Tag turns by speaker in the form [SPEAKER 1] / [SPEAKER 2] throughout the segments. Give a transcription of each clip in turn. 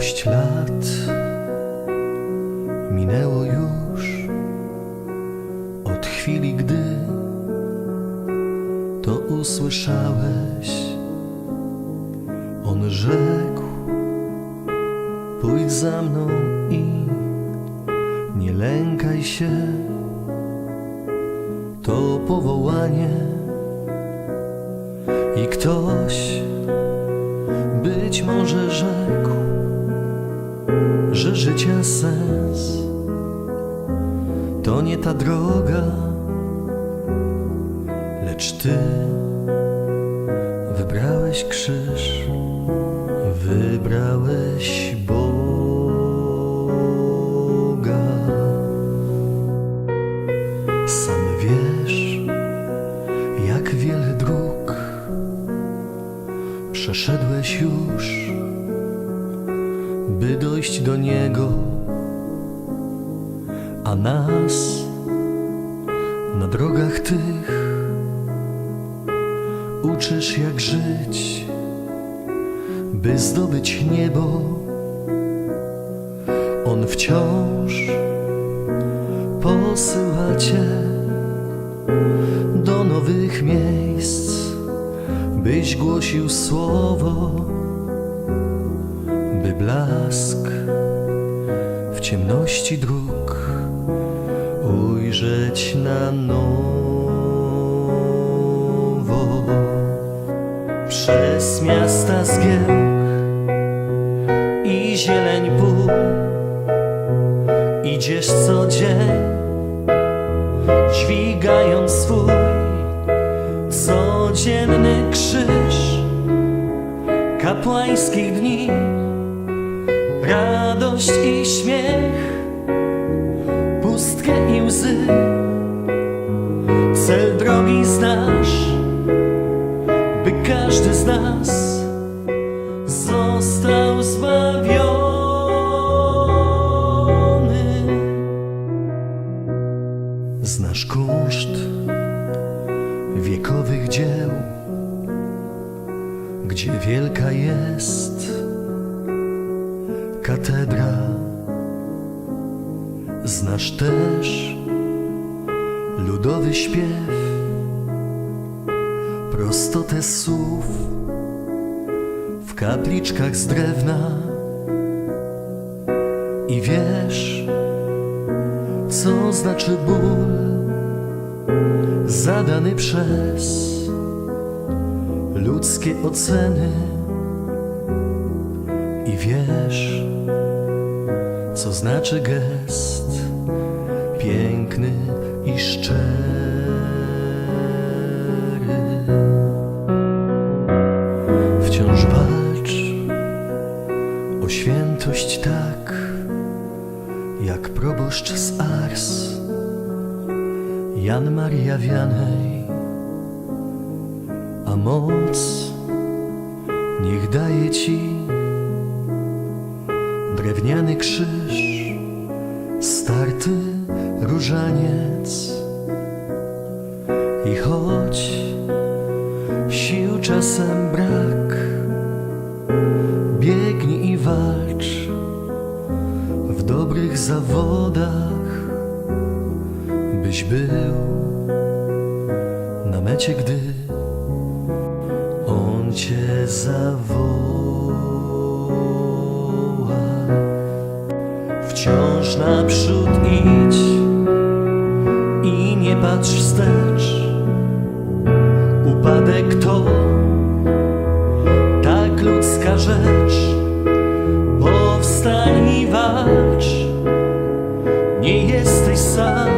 [SPEAKER 1] Ilość lat minęło już od chwili, gdy to usłyszałeś. On rzekł: pójdź za mną i nie lękaj się. To powołanie i ktoś być może rzekł, że życia sens to nie ta droga, lecz ty wybrałeś krzyż, wybrałeś Boga. Sam wiesz, jak wiele dróg przeszedłeś już, by dojść do Niego, a nas na drogach tych uczysz, jak żyć, by zdobyć niebo. On wciąż posyła cię do nowych miejsc, byś głosił słowo, by blask w ciemności dróg ujrzeć na nowo. Przez miasta zgiełk i zieleń pól idziesz co dzień, dźwigając swój codzienny krzyż kapłańskich dni. Radość i śmiech, pustkę i łzy, cel drogi znasz, by każdy z nas został zbawiony. Znasz kunszt wiekowych dzieł, gdzie wielka jest katedra. Znasz też ludowy śpiew, prostotę słów w kapliczkach z drewna i wiesz, co znaczy ból zadany przez ludzkie oceny i wiesz, co znaczy gest piękny i szczery. Wciąż walcz o świętość tak, jak proboszcz z Ars, Jan Maria Vianney, a moc niech daje ci drewniany krzyż, starty różaniec. I choć sił czasem brak, biegnij i walcz w dobrych zawodach, byś był na mecie, gdy On cię zawoła. Wciąż naprzód idź i nie patrz wstecz. Upadek to tak ludzka rzecz. Powstań i walcz, nie jesteś sam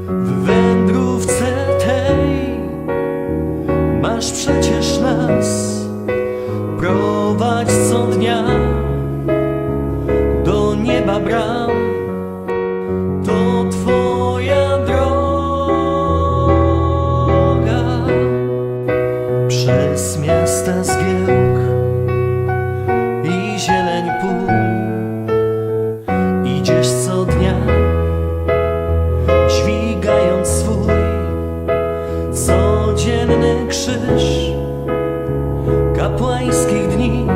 [SPEAKER 1] w wędrówce tej. Masz przecież nas, prowadź co dnia do nieba bram. To Twoja droga przez miasta zgiełk i zieleń pól. Idziesz co dnia, dźwigając swój codzienny krzyż kapłańskich dni.